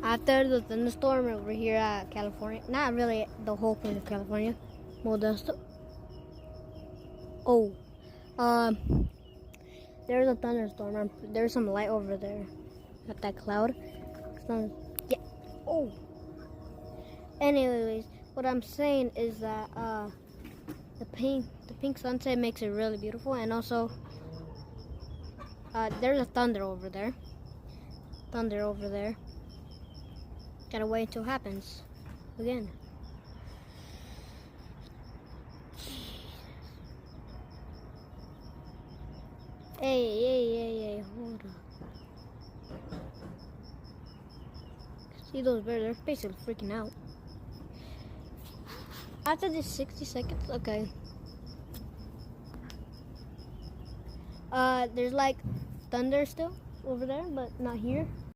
After the thunderstorm over here at California, not really the whole point of California, Modesto. Oh, there's a thunderstorm. There's some light over there at that cloud. Yeah. Oh. Anyways, what I'm saying is that the pink sunset makes it really beautiful, and also there's a thunder over there. Gotta wait until it happens again. Hey, hold on. See those birds? They're basically freaking out. After this 60 seconds, okay. There's like thunder still over there, but not here.